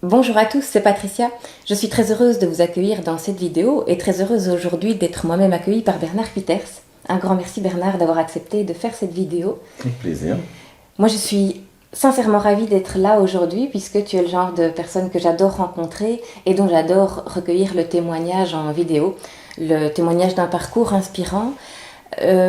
Bonjour à tous, c'est Patricia. Je suis très heureuse de vous accueillir dans cette vidéo et très heureuse aujourd'hui d'être moi-même accueillie par Bernard Pieters. Un grand merci Bernard d'avoir accepté de faire cette vidéo. Avec plaisir. Moi je suis sincèrement ravie d'être là aujourd'hui puisque tu es le genre de personne que j'adore rencontrer et dont j'adore recueillir le témoignage en vidéo, le témoignage d'un parcours inspirant.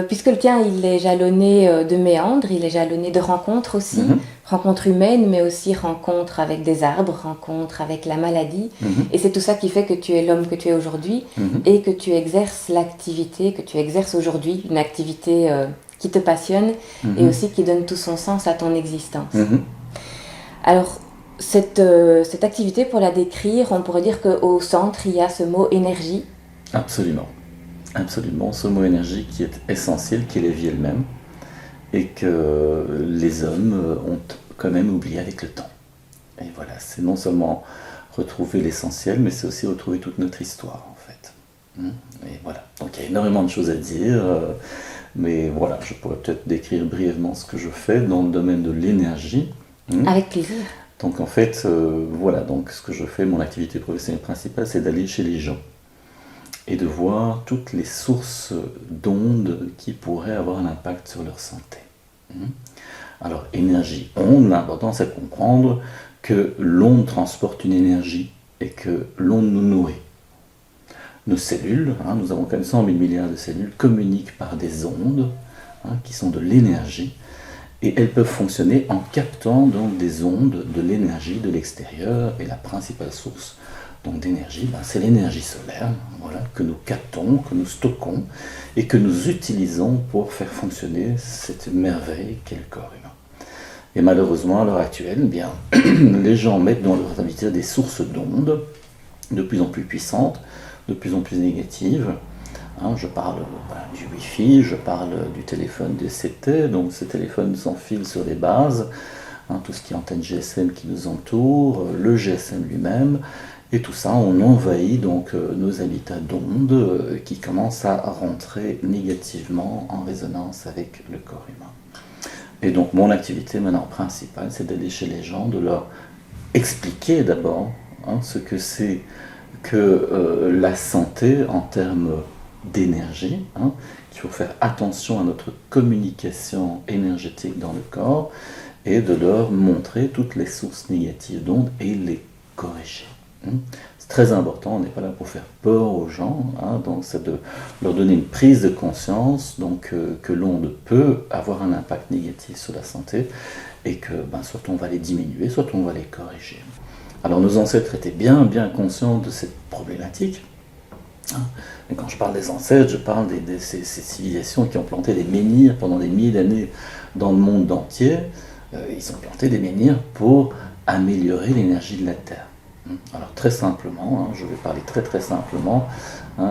Puisque le tien il est jalonné de méandres, il est jalonné de rencontres aussi, rencontres humaines mais aussi rencontres avec des arbres, rencontres avec la maladie, et c'est tout ça qui fait que tu es l'homme que tu es aujourd'hui et que tu exerces l'activité que tu exerces aujourd'hui, une activité qui te passionne et aussi qui donne tout son sens à ton existence. Alors cette activité, pour la décrire, on pourrait dire qu'au centre il y a ce mot énergie. Absolument. Absolument, ce mot énergie qui est essentiel, qui est la vie elle-même, et que les hommes ont quand même oublié avec le temps. Et voilà, c'est non seulement retrouver l'essentiel, mais c'est aussi retrouver toute notre histoire, en fait. Et voilà, donc il y a énormément de choses à dire, mais voilà, je pourrais peut-être décrire brièvement ce que je fais dans le domaine de l'énergie. Avec plaisir. Donc en fait, voilà, donc ce que je fais, mon activité professionnelle principale, c'est d'aller chez les gens et de voir toutes les sources d'ondes qui pourraient avoir un impact sur leur santé. Alors, énergie, onde, l'important c'est de comprendre que l'onde transporte une énergie et que l'onde nous nourrit. Nos cellules, nous avons quand même 100 000 milliards de cellules, communiquent par des ondes qui sont de l'énergie, et elles peuvent fonctionner en captant donc des ondes de l'énergie de l'extérieur, et la principale source donc d'énergie, c'est l'énergie solaire, voilà, que nous captons, que nous stockons et que nous utilisons pour faire fonctionner cette merveille qu'est le corps humain. Et malheureusement, à l'heure actuelle, les gens mettent dans leur activité des sources d'ondes de plus en plus puissantes, de plus en plus négatives. Je parle du Wi-Fi, je parle du téléphone DCT, donc ces téléphones sans fil sur les bases, tout ce qui est antenne GSM qui nous entoure, le GSM lui-même. Et tout ça, on envahit donc nos habitats d'ondes qui commencent à rentrer négativement en résonance avec le corps humain. Et donc mon activité maintenant principale, c'est d'aller chez les gens, de leur expliquer d'abord ce que c'est que la santé en termes d'énergie, qu'il faut faire attention à notre communication énergétique dans le corps, et de leur montrer toutes les sources négatives d'ondes et les corriger. C'est très important, on n'est pas là pour faire peur aux gens, donc c'est de leur donner une prise de conscience donc, que l'onde peut avoir un impact négatif sur la santé et que soit on va les diminuer, soit on va les corriger. Alors nos ancêtres étaient bien conscients de cette problématique. Et quand je parle des ancêtres, je parle de ces civilisations qui ont planté des menhirs pendant des milliers d'années dans le monde entier. Ils ont planté des menhirs pour améliorer l'énergie de la Terre. Alors très simplement, je vais parler très simplement,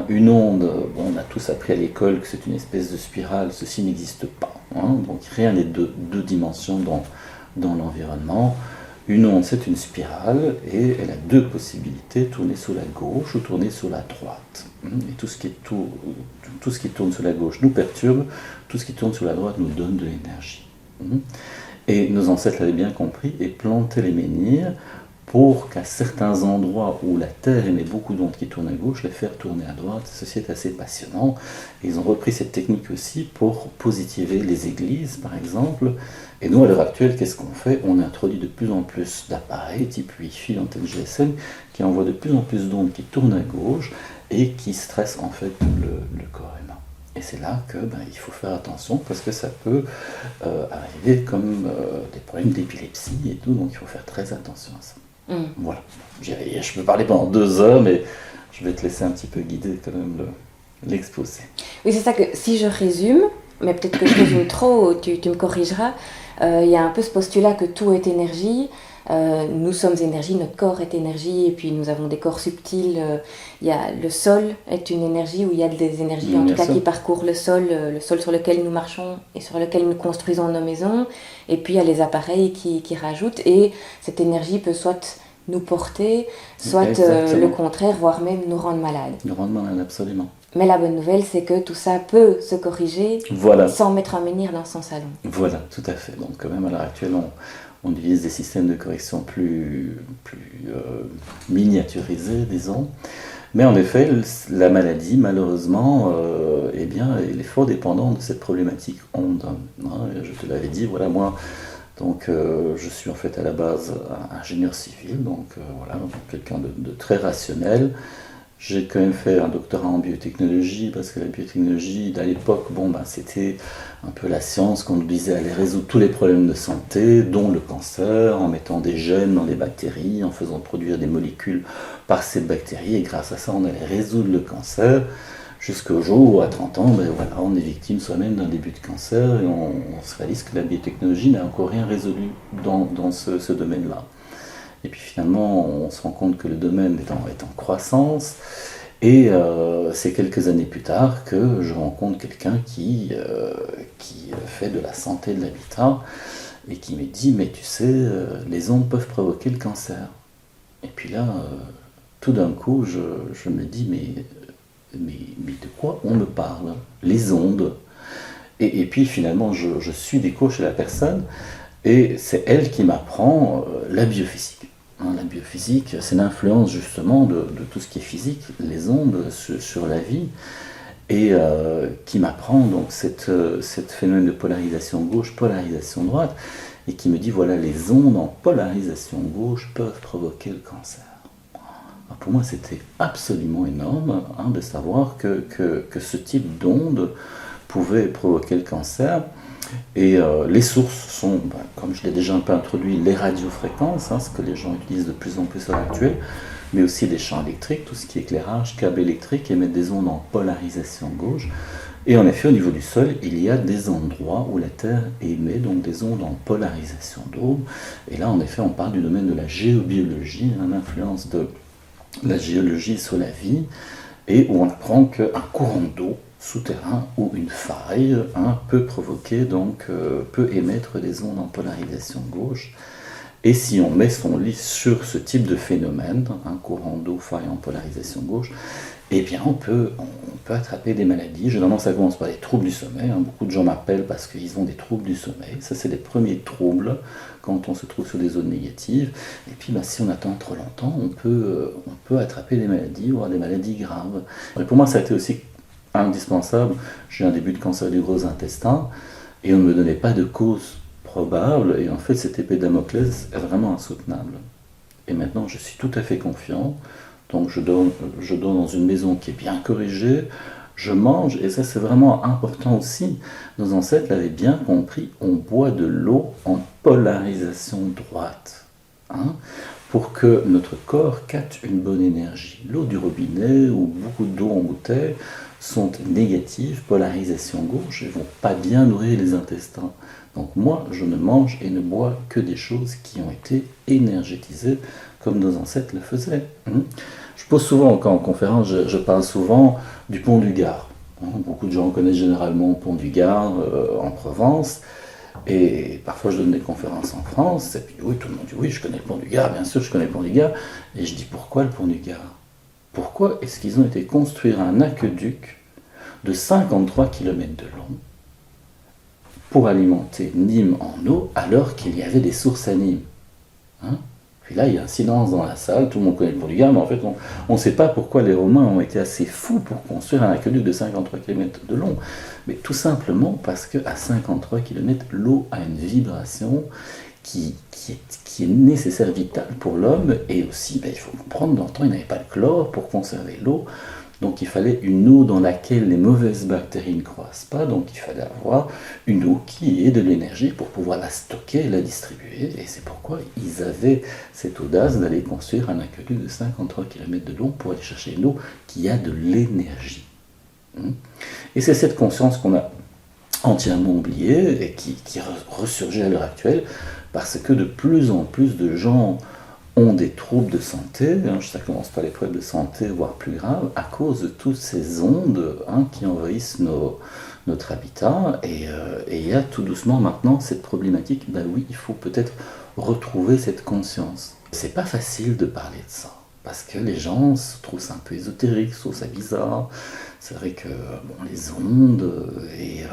une onde, on a tous appris à l'école que c'est une espèce de spirale, ceci n'existe pas, donc rien n'est deux dimensions dans l'environnement. Une onde c'est une spirale et elle a deux possibilités, tourner sur la gauche ou tourner sur la droite. Et tout ce qui tourne sur la gauche nous perturbe, tout ce qui tourne sur la droite nous donne de l'énergie. Et nos ancêtres l'avaient bien compris et plantaient les menhirs pour qu'à certains endroits où la Terre émet beaucoup d'ondes qui tournent à gauche, les faire tourner à droite. Ceci est assez passionnant. Et ils ont repris cette technique aussi pour positiver les églises, par exemple. Et nous, à l'heure actuelle, qu'est-ce qu'on fait? On introduit de plus en plus d'appareils, type Wi-Fi, antenne GSM, qui envoient de plus en plus d'ondes qui tournent à gauche et qui stressent en fait le corps humain. Et c'est là que il faut faire attention parce que ça peut arriver comme des problèmes d'épilepsie et tout, donc il faut faire très attention à ça. Voilà, je peux parler pendant 2 heures, mais je vais te laisser un petit peu guider quand même l'exposé. Oui, c'est ça que si je résume, mais peut-être que je résume trop, tu me corrigeras, il y a un peu ce postulat que tout est énergie, nous sommes énergie, notre corps est énergie, et puis nous avons des corps subtils, il y a le sol est une énergie, où il y a des énergies en tout cas qui parcourent le sol sur lequel nous marchons et sur lequel nous construisons nos maisons, et puis il y a les appareils qui rajoutent, et cette énergie peut soit nous porter, soit le contraire, voire même nous rendre malades. Nous rendre malades, absolument. Mais la bonne nouvelle, c'est que tout ça peut se corriger sans mettre un menhir dans son salon. Voilà, tout à fait. Donc quand même, à l'heure actuelle, on utilise des systèmes de correction plus miniaturisés, disons. Mais en effet, la maladie, malheureusement, eh bien, elle est fort dépendante de cette problématique onde. Hein. Je te l'avais dit, voilà, moi, donc, je suis en fait à la base ingénieur civil, donc voilà, quelqu'un de très rationnel. J'ai quand même fait un doctorat en biotechnologie, parce que la biotechnologie, à l'époque, bon, ben, c'était un peu la science qu'on nous disait aller résoudre tous les problèmes de santé, dont le cancer, en mettant des gènes dans les bactéries, en faisant produire des molécules par ces bactéries, et grâce à ça, on allait résoudre le cancer, jusqu'au jour où, à 30 ans, ben, voilà, on est victime soi-même d'un début de cancer, et on se réalise que la biotechnologie n'a encore rien résolu dans ce domaine-là. Et puis finalement, on se rend compte que le domaine est en croissance. Et c'est quelques années plus tard que je rencontre quelqu'un qui fait de la santé de l'habitat et qui me dit, mais tu sais, les ondes peuvent provoquer le cancer. Et puis là, tout d'un coup, je me dis, mais de quoi on me parle? Les ondes. Et puis finalement, je suis des cours chez la personne et c'est elle qui m'apprend la biophysique. Hein, la biophysique, c'est l'influence justement de tout ce qui est physique, les ondes sur la vie, et qui m'apprend donc cette phénomène de polarisation gauche, polarisation droite, et qui me dit voilà, les ondes en polarisation gauche peuvent provoquer le cancer. Alors pour moi, c'était absolument énorme hein, de savoir que ce type d'onde pouvait provoquer le cancer. Et les sources sont, comme je l'ai déjà un peu introduit, les radiofréquences, hein, ce que les gens utilisent de plus en plus à l'heure actuelle, mais aussi des champs électriques, tout ce qui est éclairage, câbles électriques émettent des ondes en polarisation gauche. Et en effet, au niveau du sol, il y a des endroits où la Terre émet donc des ondes en polarisation d'onde. Et là, en effet, on parle du domaine de la géobiologie, hein, l'influence de la géologie sur la vie, et où on apprend qu'un courant d'eau souterrain ou une faille hein, peut provoquer, donc peut émettre des ondes en polarisation gauche. Et si on met son lit sur ce type de phénomène, un courant d'eau, faille en polarisation gauche, eh bien on peut attraper des maladies. Généralement ça commence par les troubles du sommeil. Hein. Beaucoup de gens m'appellent parce qu'ils ont des troubles du sommeil. Ça c'est les premiers troubles quand on se trouve sur des zones négatives. Et puis si on attend trop longtemps, on peut attraper des maladies, voire des maladies graves. Et pour moi ça a été aussi indispensable. J'ai eu un début de cancer du gros intestin et on ne me donnait pas de cause probable et en fait cette épée de Damoclès est vraiment insoutenable. Et maintenant je suis tout à fait confiant, donc je dors dans une maison qui est bien corrigée, je mange et ça c'est vraiment important aussi. Nos ancêtres l'avaient bien compris, on boit de l'eau en polarisation droite. Hein, pour que notre corps capte une bonne énergie. L'eau du robinet ou beaucoup d'eau en bouteille sont négatives, polarisation gauche, et ne vont pas bien nourrir les intestins. Donc moi, je ne mange et ne bois que des choses qui ont été énergétisées comme nos ancêtres le faisaient. Je pose souvent, quand en conférence, je parle souvent du pont du Gard. Beaucoup de gens connaissent généralement le pont du Gard en Provence. Et parfois je donne des conférences en France, et puis oui, tout le monde dit oui, je connais le pont du Gard, bien sûr, je connais le pont du Gard. Et je dis pourquoi le pont du Gard? Pourquoi est-ce qu'ils ont été construire un aqueduc de 53 km de long pour alimenter Nîmes en eau alors qu'il y avait des sources à Nîmes hein? Puis là, il y a un silence dans la salle, tout le monde connaît le pont du Gard, mais en fait, on ne sait pas pourquoi les Romains ont été assez fous pour construire un aqueduc de 53 km de long. Mais tout simplement parce qu'à 53 km, l'eau a une vibration qui est nécessaire, vitale pour l'homme, et aussi, il faut comprendre, dans le temps, il n'y avait pas de chlore pour conserver l'eau, donc il fallait une eau dans laquelle les mauvaises bactéries ne croissent pas, donc il fallait avoir une eau qui ait de l'énergie pour pouvoir la stocker et la distribuer, et c'est pourquoi ils avaient cette audace d'aller construire un aqueduc de 53 km de long pour aller chercher une eau qui a de l'énergie. Et c'est cette conscience qu'on a entièrement oubliée et qui ressurgit à l'heure actuelle, parce que de plus en plus de gens ont des troubles de santé, ça commence par les problèmes de santé, voire plus graves, à cause de toutes ces ondes qui envahissent notre habitat. Et il y a tout doucement maintenant cette problématique, oui, il faut peut-être retrouver cette conscience. C'est pas facile de parler de ça, parce que les gens se trouvent ça un peu ésotérique, se trouvent ça bizarre. C'est vrai que les ondes, et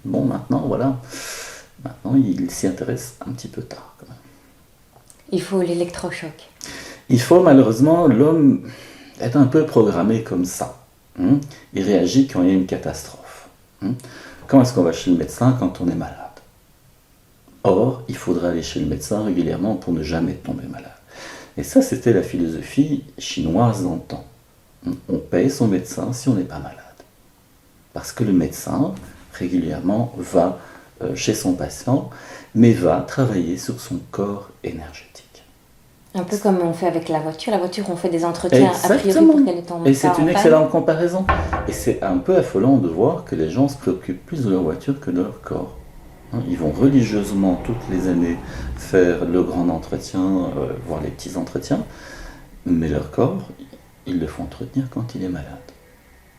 maintenant voilà. Maintenant, il s'y intéresse un petit peu tard quand même. Il faut l'électrochoc. Il faut malheureusement, l'homme est un peu programmé comme ça. Il réagit quand il y a une catastrophe. Quand est-ce qu'on va chez le médecin? Quand on est malade. Or, il faudra aller chez le médecin régulièrement pour ne jamais tomber malade. Et ça, c'était la philosophie chinoise d'antan. On paye son médecin si on n'est pas malade. Parce que le médecin, régulièrement, va chez son patient, mais va travailler sur son corps énergétique. Un peu comme on fait avec la voiture. La voiture, on fait des entretiens a priori pour qu'elle tombe pas. Et c'est une excellente comparaison. Et c'est un peu affolant de voir que les gens se préoccupent plus de leur voiture que de leur corps. Ils vont religieusement toutes les années faire le grand entretien, voire les petits entretiens, mais leur corps, ils le font entretenir quand il est malade.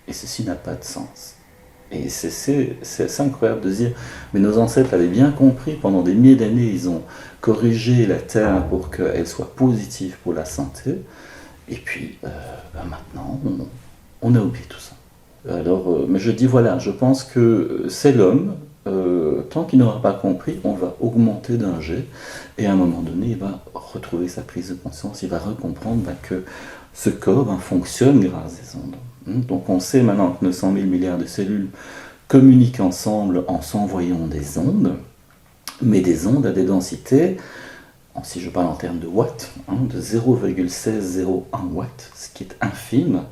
Et ceci n'a pas de sens. Et c'est assez incroyable de se dire, mais nos ancêtres l'avaient bien compris, pendant des milliers d'années, ils ont corrigé la Terre pour qu'elle soit positive pour la santé, et puis maintenant, on a oublié tout ça. Alors, mais je dis voilà, je pense que c'est l'homme, tant qu'il n'aura pas compris, on va augmenter d'un jet, et à un moment donné, il va retrouver sa prise de conscience, il va recomprendre que ce corps fonctionne grâce aux ondes. Donc on sait maintenant que 900 000 milliards de cellules communiquent ensemble en s'envoyant des ondes, mais des ondes à des densités, si je parle en termes de watts, de 0,1601 watts, ce qui est infime,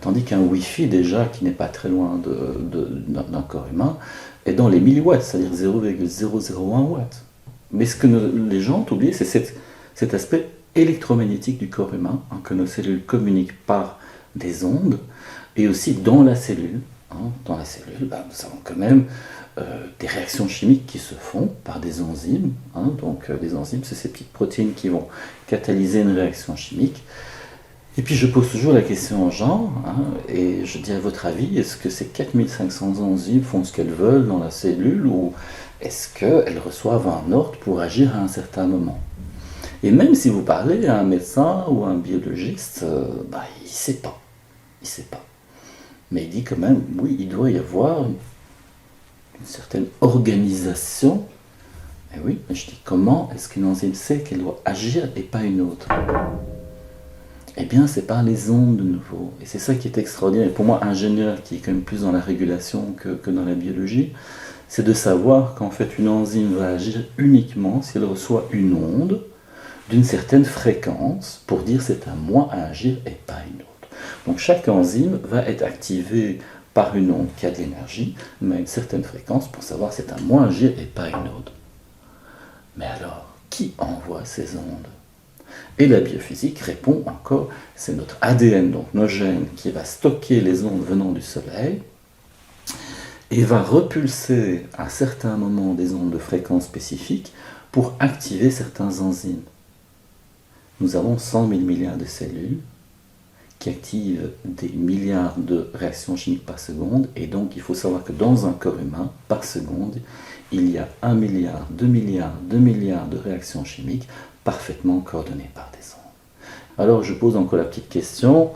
tandis qu'un Wi-Fi déjà, qui n'est pas très loin d'un corps humain, est dans les milliwatts, c'est-à-dire 0,001 watts. Mais ce que les gens ont oublié, c'est cet aspect électromagnétique du corps humain, que nos cellules communiquent par des ondes, et aussi dans la cellule. Dans la cellule, nous avons quand même des réactions chimiques qui se font par des enzymes. Donc les enzymes, c'est ces petites protéines qui vont catalyser une réaction chimique. Et puis je pose toujours la question aux gens, et je dis à votre avis, est-ce que ces 4500 enzymes font ce qu'elles veulent dans la cellule, ou est-ce qu'elles reçoivent un ordre pour agir à un certain moment? Et même si vous parlez à un médecin ou à un biologiste, il ne sait pas. Il ne sait pas. Mais il dit quand même, oui, il doit y avoir une certaine organisation. Et oui, mais je dis, comment est-ce qu'une enzyme sait qu'elle doit agir et pas une autre? Eh bien, c'est par les ondes de nouveau. Et c'est ça qui est extraordinaire. Et pour moi, ingénieur, qui est quand même plus dans la régulation que dans la biologie, c'est de savoir qu'en fait, une enzyme va agir uniquement si elle reçoit une onde d'une certaine fréquence pour dire c'est à moi à agir et pas une autre. Donc chaque enzyme va être activée par une onde qui a de l'énergie, mais à une certaine fréquence pour savoir c'est à moi à agir et pas une autre. Mais alors, qui envoie ces ondes? Et la biophysique répond encore, c'est notre ADN, donc nos gènes, qui va stocker les ondes venant du soleil et va repulser à certains moments des ondes de fréquence spécifiques pour activer certains enzymes. Nous avons 100 000 milliards de cellules qui activent des milliards de réactions chimiques par seconde, et donc il faut savoir que dans un corps humain, par seconde, il y a 1 milliard, 2 milliards, 2 milliards de réactions chimiques parfaitement coordonnées par des ondes. Alors je pose encore la petite question,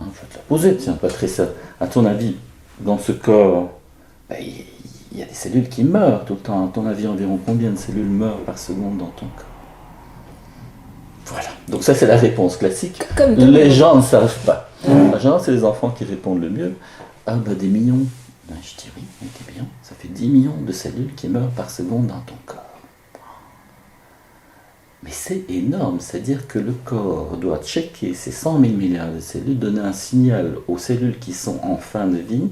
je vais te la poser, tiens Patricia, à ton avis, dans ce corps, il y a des cellules qui meurent tout le temps. À ton avis, environ combien de cellules meurent par seconde dans ton corps? Voilà, donc ça c'est la réponse classique. Les gens ne savent pas. En général, c'est les enfants qui répondent le mieux. Des millions. Je dis oui, des millions. Ça fait 10 millions de cellules qui meurent par seconde dans ton corps. Mais c'est énorme, c'est-à-dire que le corps doit checker ces 100 000 milliards de cellules, donner un signal aux cellules qui sont en fin de vie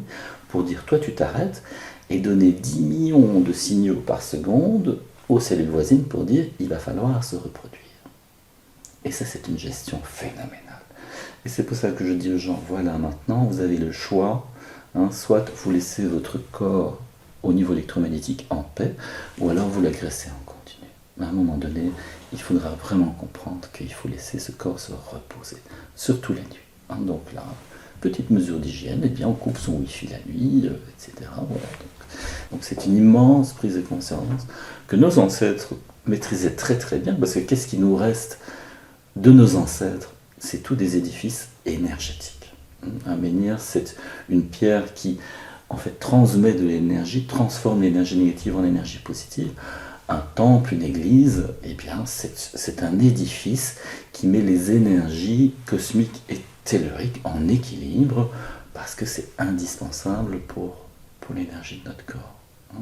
pour dire toi tu t'arrêtes, et donner 10 millions de signaux par seconde aux cellules voisines pour dire il va falloir se reproduire. Et ça, c'est une gestion phénoménale. Et c'est pour ça que je dis aux gens, voilà, maintenant, vous avez le choix, soit vous laissez votre corps au niveau électromagnétique en paix, ou alors vous l'agressez en continu. Mais à un moment donné, il faudra vraiment comprendre qu'il faut laisser ce corps se reposer, surtout la nuit. Donc là, petite mesure d'hygiène, eh bien on coupe son wifi la nuit, etc. Voilà. Donc c'est une immense prise de conscience que nos ancêtres maîtrisaient très très bien, parce que qu'est-ce qui nous reste de nos ancêtres? C'est tous des édifices énergétiques. Un menhir, c'est une pierre qui en fait, transmet de l'énergie, transforme l'énergie négative en énergie positive. Un temple, une église, eh bien, c'est un édifice qui met les énergies cosmiques et telluriques en équilibre parce que c'est indispensable pour l'énergie de notre corps.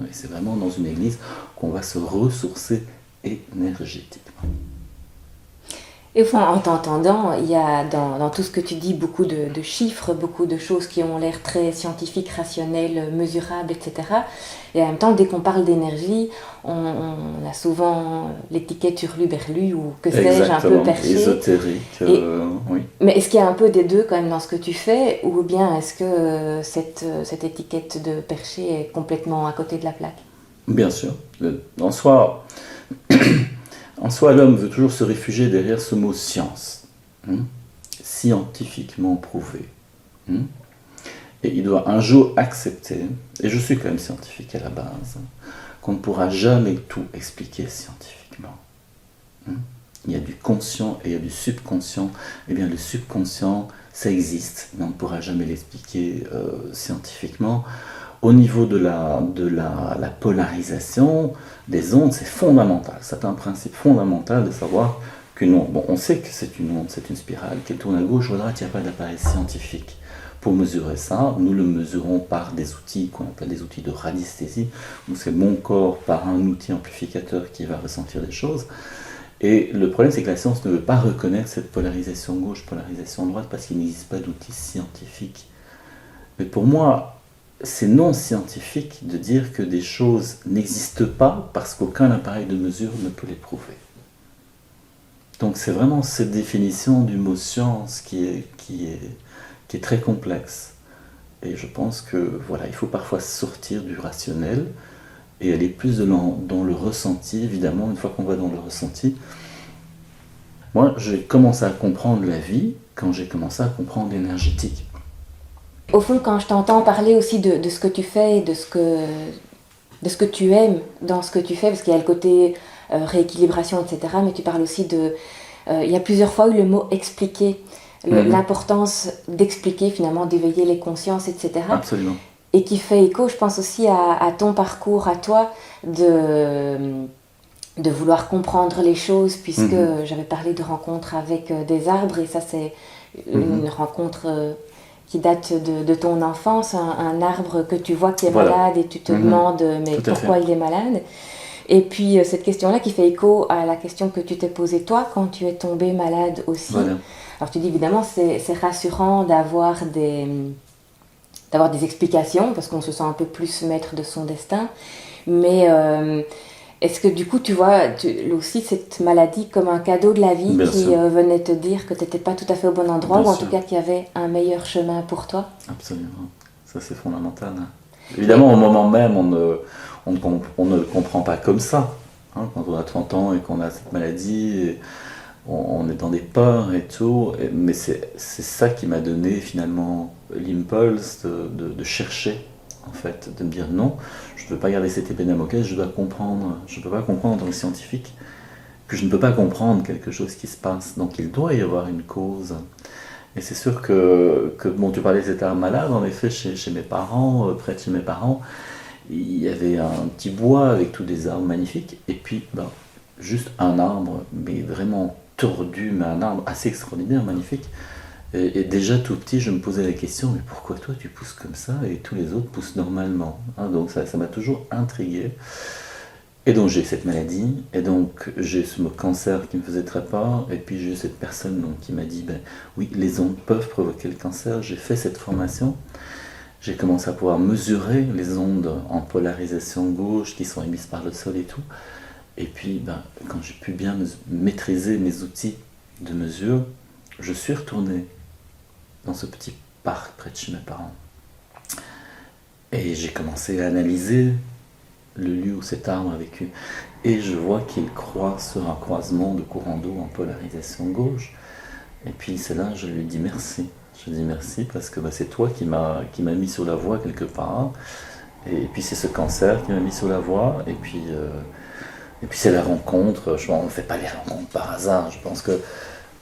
Et c'est vraiment dans une église qu'on va se ressourcer énergétiquement. Et enfin, en t'entendant, il y a dans tout ce que tu dis beaucoup de chiffres, beaucoup de choses qui ont l'air très scientifiques, rationnelles, mesurables, etc. Et en même temps, dès qu'on parle d'énergie, on a souvent l'étiquette hurluberlu ou que sais-je, un peu perché. Ésotérique, oui. Mais est-ce qu'il y a un peu des deux quand même dans ce que tu fais, ou bien est-ce que cette étiquette de perché est complètement à côté de la plaque? Bien sûr. En soi, l'homme veut toujours se réfugier derrière ce mot science, scientifiquement prouvé. Et il doit un jour accepter, et je suis quand même scientifique à la base, qu'on ne pourra jamais tout expliquer scientifiquement. Il y a du conscient et il y a du subconscient. Eh bien, le subconscient, ça existe, mais on ne pourra jamais l'expliquer scientifiquement. Au niveau de la polarisation des ondes, c'est fondamental. C'est un principe fondamental de savoir qu'une onde, bon, on sait que c'est une onde, c'est une spirale, qu'elle tourne à gauche ou à droite, il n'y a pas d'appareil scientifique. Pour mesurer ça, nous le mesurons par des outils qu'on appelle des outils de radiesthésie, où c'est mon corps par un outil amplificateur qui va ressentir les choses. Et le problème, c'est que la science ne veut pas reconnaître cette polarisation gauche, polarisation droite, parce qu'il n'existe pas d'outils scientifiques. Mais pour moi, c'est non scientifique de dire que des choses n'existent pas parce qu'aucun appareil de mesure ne peut les prouver. Donc c'est vraiment cette définition du mot science qui est très complexe. Et je pense que voilà, il faut parfois sortir du rationnel et aller plus dans le ressenti. Évidemment, une fois qu'on va dans le ressenti, moi j'ai commencé à comprendre la vie quand j'ai commencé à comprendre l'énergétique. Au fond, quand je t'entends parler aussi de ce que tu fais, de ce que tu aimes dans ce que tu fais, parce qu'il y a le côté rééquilibration, etc., mais tu parles aussi il y a plusieurs fois eu le mot expliquer, l'importance d'expliquer finalement, d'éveiller les consciences, etc. Absolument. Et qui fait écho, je pense aussi à ton parcours, à toi, de vouloir comprendre les choses, puisque j'avais parlé de rencontres avec des arbres, et ça c'est une rencontre qui date de ton enfance, un arbre que tu vois qui est malade et tu te demandes mais pourquoi il est malade. Et puis cette question-là qui fait écho à la question que tu t'es posée toi quand tu es tombée malade aussi. Voilà. Alors tu dis évidemment c'est rassurant d'avoir des explications parce qu'on se sent un peu plus maître de son destin, mais est-ce que du coup tu vois aussi cette maladie comme un cadeau de la vie qui venait te dire que tu n'étais pas tout à fait au bon endroit, ou en tout cas qu'il y avait un meilleur chemin pour toi? Absolument, ça c'est fondamental. Évidemment, au moment même, on ne le comprend pas comme ça. Quand on a 30 ans et qu'on a cette maladie, on est dans des peurs et tout, mais c'est ça qui m'a donné finalement l'impulse de chercher, en fait, de me dire non, je ne veux pas garder cette épée de Damoclès, je dois comprendre. Je ne peux pas comprendre en tant que scientifique que je ne peux pas comprendre quelque chose qui se passe. Donc il doit y avoir une cause. Et c'est sûr que bon, tu parlais de cet arbre malade, en effet, chez mes parents, près de chez mes parents, il y avait un petit bois avec tous des arbres magnifiques, et puis juste un arbre, mais vraiment tordu, mais un arbre assez extraordinaire, magnifique. Et déjà tout petit, je me posais la question, mais pourquoi toi tu pousses comme ça et tous les autres poussent normalement? Donc ça m'a toujours intrigué. Et donc j'ai cette maladie, et donc j'ai ce cancer qui me faisait très peur, et puis j'ai cette personne qui m'a dit, oui, les ondes peuvent provoquer le cancer. J'ai fait cette formation, j'ai commencé à pouvoir mesurer les ondes en polarisation gauche qui sont émises par le sol et tout. Et puis quand j'ai pu bien maîtriser mes outils de mesure, je suis retourné dans ce petit parc près de chez mes parents. Et j'ai commencé à analyser le lieu où cet arbre a vécu. Et je vois qu'il croît sur un croisement de courant d'eau en polarisation gauche. Et puis c'est là que je lui dis merci. Je lui dis merci parce que c'est toi qui m'a mis sur la voie quelque part. Et puis c'est ce cancer qui m'a mis sur la voie. Et puis c'est la rencontre. On ne fait pas les rencontres par hasard. Je pense que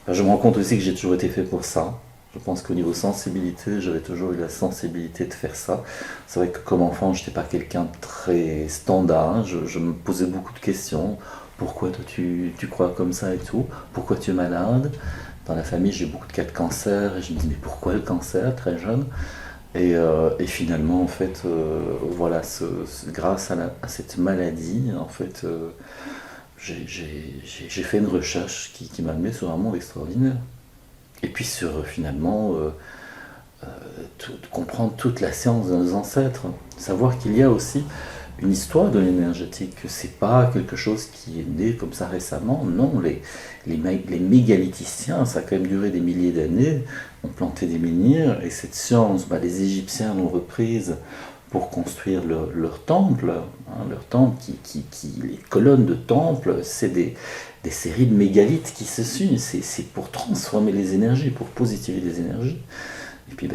je me rends compte aussi que j'ai toujours été fait pour ça. Je pense qu'au niveau sensibilité, j'avais toujours eu la sensibilité de faire ça. C'est vrai que comme enfant, je n'étais pas quelqu'un de très standard. Je me posais beaucoup de questions. Pourquoi toi tu crois comme ça et tout? Pourquoi tu es malade? Dans la famille, j'ai eu beaucoup de cas de cancer et je me dis mais pourquoi le cancer très jeune? Et finalement, en fait, voilà, grâce à cette maladie, en fait, j'ai fait une recherche qui m'a amené sur un monde extraordinaire. Et puis sur finalement comprendre toute la science de nos ancêtres, savoir qu'il y a aussi une histoire de l'énergétique, que c'est pas quelque chose qui est né comme ça récemment. Non, les mégaliticiens, ça a quand même duré des milliers d'années, ont planté des menhirs, et cette science, les Égyptiens l'ont reprise pour construire leur temple, leur temple les colonnes de temple, c'est des séries de mégalithes qui se suivent, c'est pour transformer les énergies, pour positiver les énergies. Et puis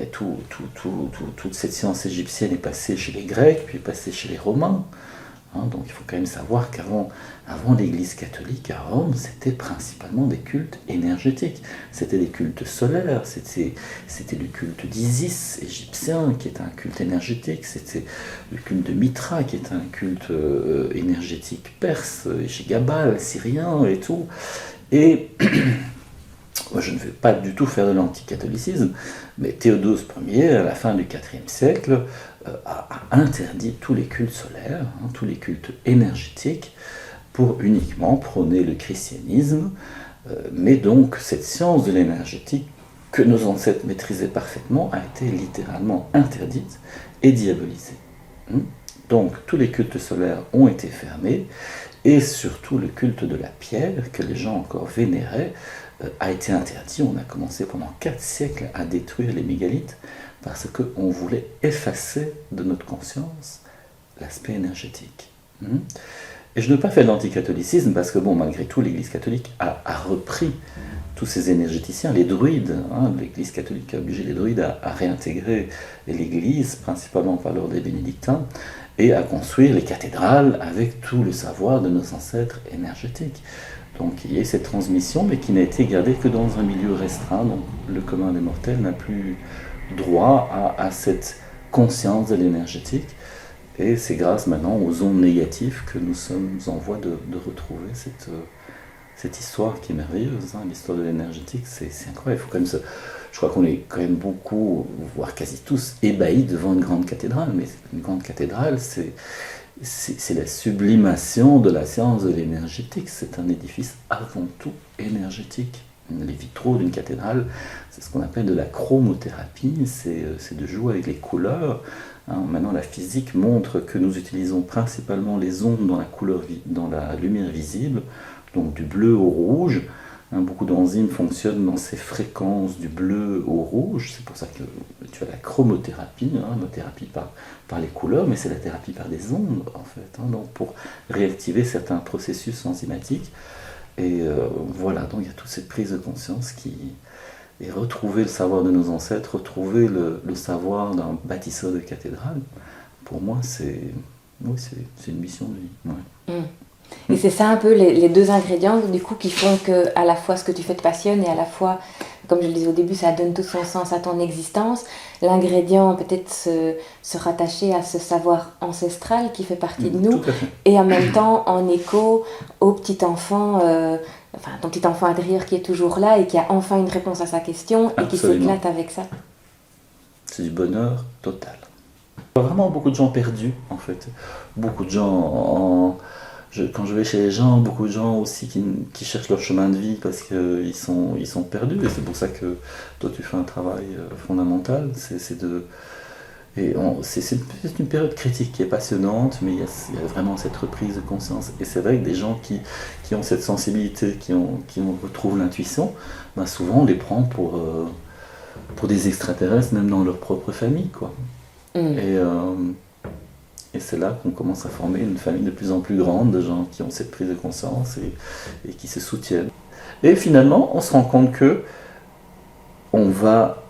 toute cette science égyptienne est passée chez les Grecs, puis est passée chez les Romains. Donc il faut quand même savoir qu'avant l'Église catholique à Rome, c'était principalement des cultes énergétiques. C'était des cultes solaires, c'était le culte d'Isis égyptien, qui est un culte énergétique, c'était le culte de Mitra, qui est un culte énergétique perse, et chez Gabal, syrien et tout. Et moi, je ne vais pas du tout faire de l'anticatholicisme, mais Théodose Ier, à la fin du IVe siècle, a interdit tous les cultes solaires, tous les cultes énergétiques, pour uniquement prôner le christianisme. Mais donc, cette science de l'énergétique, que nos ancêtres maîtrisaient parfaitement, a été littéralement interdite et diabolisée. Donc, tous les cultes solaires ont été fermés, et surtout le culte de la pierre, que les gens encore vénéraient, a été interdit. On a commencé pendant 4 siècles à détruire les mégalithes parce qu'on voulait effacer de notre conscience l'aspect énergétique. Et je ne veux pas faire de l'anticatholicisme parce que, malgré tout, l'Église catholique a repris tous ces énergéticiens, les druides. L'Église catholique a obligé les druides à réintégrer l'Église, principalement par l'ordre des bénédictins, et à construire les cathédrales avec tout le savoir de nos ancêtres énergétiques. Donc il y a cette transmission, mais qui n'a été gardée que dans un milieu restreint. Donc le commun des mortels n'a plus droit à cette conscience de l'énergétique. Et c'est grâce maintenant aux ondes négatives que nous sommes en voie de retrouver cette histoire qui est merveilleuse. L'histoire de l'énergétique, c'est incroyable. Il faut quand même je crois qu'on est quand même beaucoup, voire quasi tous, ébahis devant une grande cathédrale. Mais une grande cathédrale, c'est la sublimation de la science de l'énergétique. C'est un édifice avant tout énergétique. Les vitraux d'une cathédrale, c'est ce qu'on appelle de la chromothérapie, c'est de jouer avec les couleurs. Maintenant, la physique montre que nous utilisons principalement les ondes dans la lumière visible, donc du bleu au rouge. Beaucoup d'enzymes fonctionnent dans ces fréquences du bleu au rouge, c'est pour ça que tu as la chromothérapie, la thérapie par les couleurs, mais c'est la thérapie par des ondes en fait, donc pour réactiver certains processus enzymatiques. Et voilà, donc il y a toute cette prise de conscience et retrouver le savoir de nos ancêtres, retrouver le savoir d'un bâtisseur de cathédrale, pour moi c'est une mission de vie. Ouais. Et c'est ça un peu les deux ingrédients du coup qui font que à la fois ce que tu fais te passionne et à la fois, comme je le disais au début, ça donne tout son sens à ton existence. L'ingrédient peut-être se rattacher à ce savoir ancestral qui fait partie de nous et en même temps en écho au petit enfant, ton petit enfant intérieur qui est toujours là et qui a enfin une réponse à sa question et qui s'éclate avec ça. C'est du bonheur total. Il y a vraiment beaucoup de gens perdus en fait, beaucoup de gens quand je vais chez les gens, beaucoup de gens aussi qui cherchent leur chemin de vie parce qu'ils sont perdus, et c'est pour ça que toi tu fais un travail fondamental, c'est une période critique qui est passionnante, mais il y a vraiment cette reprise de conscience, et c'est vrai que des gens qui ont cette sensibilité, qui retrouvent l'intuition, souvent on les prend pour des extraterrestres, même dans leur propre famille, quoi. Et c'est là qu'on commence à former une famille de plus en plus grande de gens qui ont cette prise de conscience et qui se soutiennent. Et finalement, on se rend compte que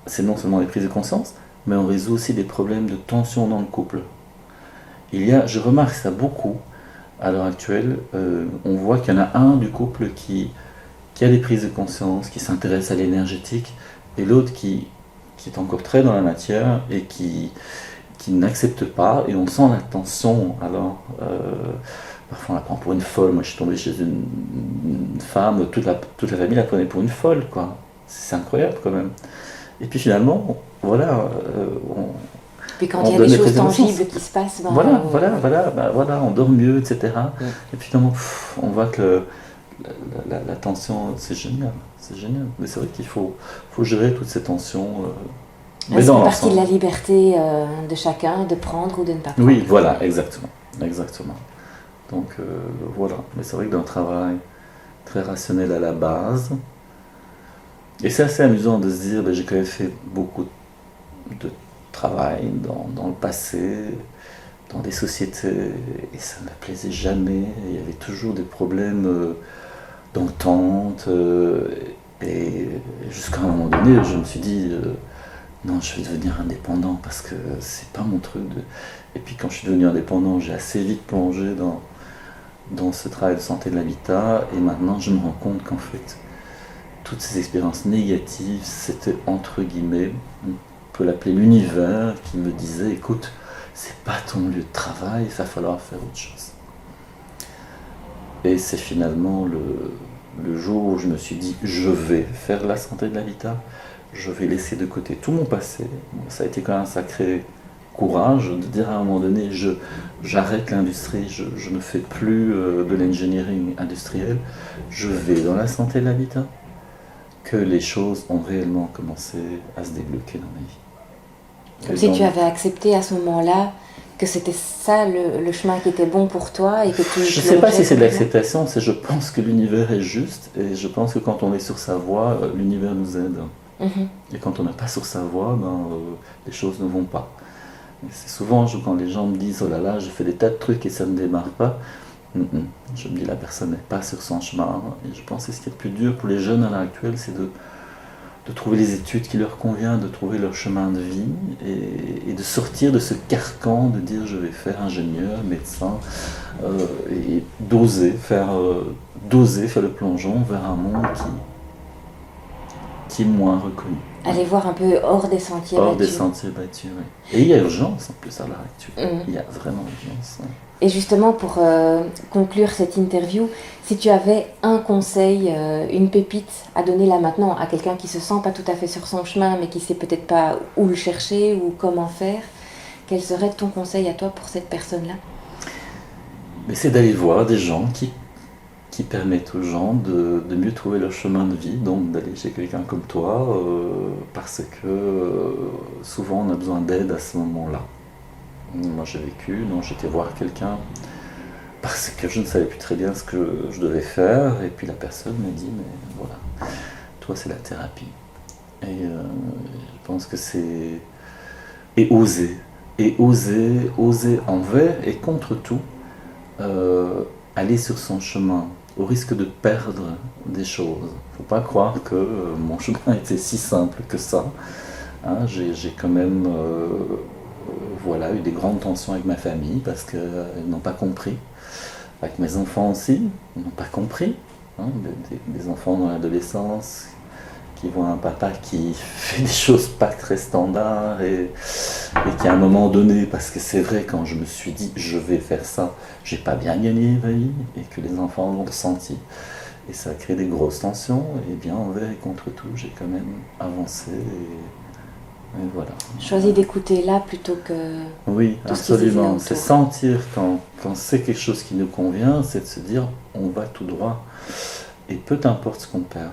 c'est non seulement des prises de conscience, mais on résout aussi des problèmes de tension dans le couple. Je remarque ça beaucoup à l'heure actuelle. On voit qu'il y en a un du couple qui a des prises de conscience, qui s'intéresse à l'énergétique, et l'autre qui qui est encore très dans la matière et qui n'accepte pas, et on sent la tension. Alors, parfois on la prend pour une folle. Moi, je suis tombé chez une femme, toute la famille la prenait pour une folle, quoi. C'est incroyable quand même. Et puis finalement, voilà, Puis quand on il y a donne des les choses présélections. tangibles qui se passent, ben, Voilà, on dort mieux, etc. Mm. Et puis finalement, on voit que la tension, c'est génial, c'est génial. Mais c'est vrai qu'il faut gérer toutes ces tensions, mais ça dans fait partie de la l'ensemble. liberté de chacun de prendre ou de ne pas prendre. Oui, voilà, exactement, exactement. Donc voilà, mais c'est vrai que d'un travail très rationnel à la base, et c'est assez amusant de se dire, ben, j'ai quand même fait beaucoup de travail dans le passé, dans des sociétés, et ça ne me plaisait jamais. Il y avait toujours des problèmes d'entente, et jusqu'à un moment donné, je me suis dit, non, je vais devenir indépendant parce que c'est pas mon truc. Et puis quand je suis devenu indépendant, j'ai assez vite plongé dans ce travail de santé de l'habitat, et maintenant je me rends compte qu'en fait, toutes ces expériences négatives, c'était entre guillemets, on peut l'appeler l'univers, qui me disait, écoute, c'est pas ton lieu de travail, il va falloir faire autre chose. Et c'est finalement le jour où je me suis dit, je vais faire la santé de l'habitat, je vais laisser de côté tout mon passé. Bon, ça a été quand même un sacré courage de dire à un moment donné, j'arrête l'industrie, je ne fais plus de l'engineering industriel, je vais dans la santé de l'habitat, que les choses ont réellement commencé à se débloquer dans ma vie. Comme Et si donc, tu avais accepté à ce moment-là que c'était ça le chemin qui était bon pour toi et que tu je ne sais pas si c'est de complètement. l'acceptation, c'est je pense que l'univers est juste, et je pense que quand on est sur sa voie, l'univers nous aide. Mhm. Et quand on n'est pas sur sa voie, les choses ne vont pas. Et c'est souvent quand les gens me disent, oh là là, j'ai fait des tas de trucs et ça ne démarre pas. Je me dis, la personne n'est pas sur son chemin. Et je pense que ce qui est le plus dur pour les jeunes à l'heure actuelle, c'est de trouver les études qui leur conviennent, de trouver leur chemin de vie, et de sortir de ce carcan de dire je vais faire ingénieur, médecin, et d'oser faire le plongeon vers un monde qui est moins reconnu. Aller voir un peu hors des sentiers Hors des battus. sentiers battus, oui. Et il y a urgence en plus à l'heure actuelle. Mhm. Il y a vraiment urgence. Et justement, pour conclure cette interview, si tu avais un conseil, une pépite à donner là maintenant à quelqu'un qui se sent pas tout à fait sur son chemin, mais qui sait peut-être pas où le chercher ou comment faire, quel serait ton conseil à toi pour cette personne-là? Mais c'est d'aller voir des gens qui permettent aux gens de mieux trouver leur chemin de vie, donc d'aller chez quelqu'un comme toi, parce que souvent on a besoin d'aide à ce moment-là. Moi j'ai vécu, donc j'étais voir quelqu'un parce que je ne savais plus très bien ce que je devais faire, et puis la personne m'a dit, mais voilà, toi c'est la thérapie. Et je pense que c'est... Et oser envers et contre tout, aller sur son chemin, au risque de perdre des choses. Faut pas croire que mon chemin était si simple que ça. Hein, j'ai quand même voilà, eu des grandes tensions avec ma famille parce qu'ils n'ont pas compris. Avec mes enfants aussi, ils n'ont pas compris. Hein, des enfants dans l'adolescence qui voient un papa qui fait des choses pas très standards, et qui à un moment donné, parce que c'est vrai, quand je me suis dit je vais faire ça, j'ai pas bien gagné ma vie, et que les enfants l'ont ressenti. Et ça a créé des grosses tensions, et bien envers et contre tout, j'ai quand même avancé, et voilà. Choisis d'écouter là plutôt que Oui, tout ce qui se disait absolument. autour. C'est sentir quand c'est quelque chose qui nous convient, c'est de se dire on va tout droit. Et peu importe ce qu'on perd.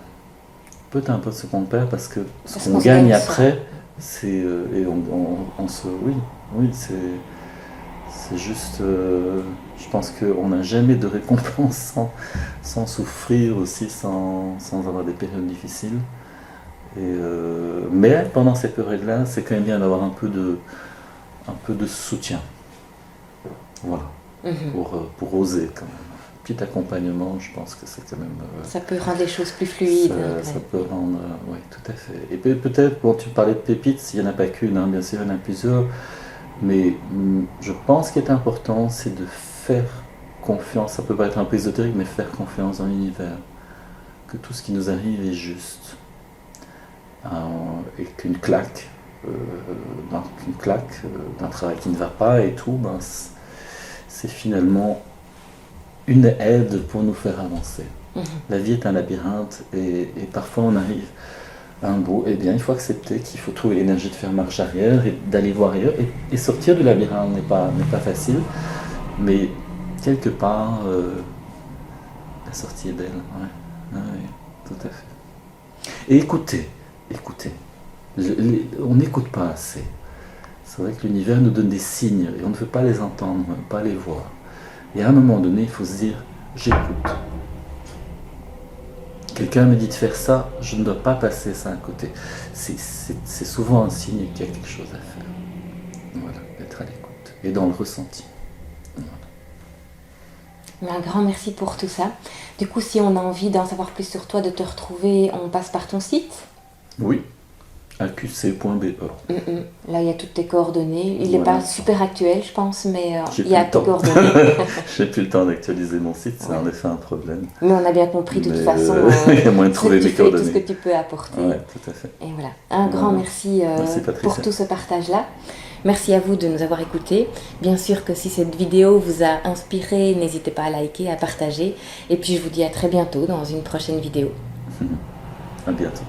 Peu importe ce qu'on perd, parce que ce Parce qu'on qu'on se gagne gagne ça. après, c'est. Et on se. Oui, c'est juste. Je pense qu'on n'a jamais de récompense sans souffrir aussi, sans avoir des périodes difficiles. Mais pendant ces périodes-là, c'est quand même bien d'avoir un peu de soutien. Voilà, Mhm. pour oser quand même. Petit accompagnement, je pense que c'est quand même. Ça peut rendre les choses plus fluides. Ça peut rendre. Oui, tout à fait. Et peut-être, bon, tu parlais de pépites, il n'y en a pas qu'une, hein, bien sûr, il y en a plusieurs. Mais je pense qu'il est important, c'est de faire confiance. Ça peut pas être un peu ésotérique, mais faire confiance dans l'univers. Que tout ce qui nous arrive est juste. Et qu'une claque d'une claque, d'un travail qui ne va pas et tout, ben, c'est finalement une aide pour nous faire avancer. La vie est un labyrinthe et parfois on arrive à un bout. Eh bien, il faut accepter qu'il faut trouver l'énergie de faire marche arrière et d'aller voir ailleurs. Et sortir du labyrinthe n'est pas facile, mais quelque part, la sortie est belle. Ouais. Ah oui, tout à fait. Et écoutez. On n'écoute pas assez. C'est vrai que l'univers nous donne des signes et on ne veut pas les entendre, pas les voir. Et à un moment donné, il faut se dire, j'écoute. Quelqu'un me dit de faire ça, je ne dois pas passer ça à côté. C'est souvent un signe qu'il y a quelque chose à faire. Voilà, d'être à l'écoute et dans le ressenti. Voilà. Un grand merci pour tout ça. Du coup, si on a envie d'en savoir plus sur toi, de te retrouver, on passe par ton site ? Oui, aqc.be. Là, il y a toutes tes coordonnées. Il n'est pas super actuel, je pense, mais il y a tes coordonnées. J'ai plus le temps d'actualiser mon site, c'est en effet un problème. Mais on a bien compris de toute façon il y a moyen de trouver mes coordonnées. Tout ce que tu peux apporter. Oui, tout à fait. Et voilà. Un grand merci pour tout ce partage-là. Merci à vous de nous avoir écoutés. Bien sûr que si cette vidéo vous a inspiré, n'hésitez pas à liker, à partager. Et puis je vous dis à très bientôt dans une prochaine vidéo. À bientôt.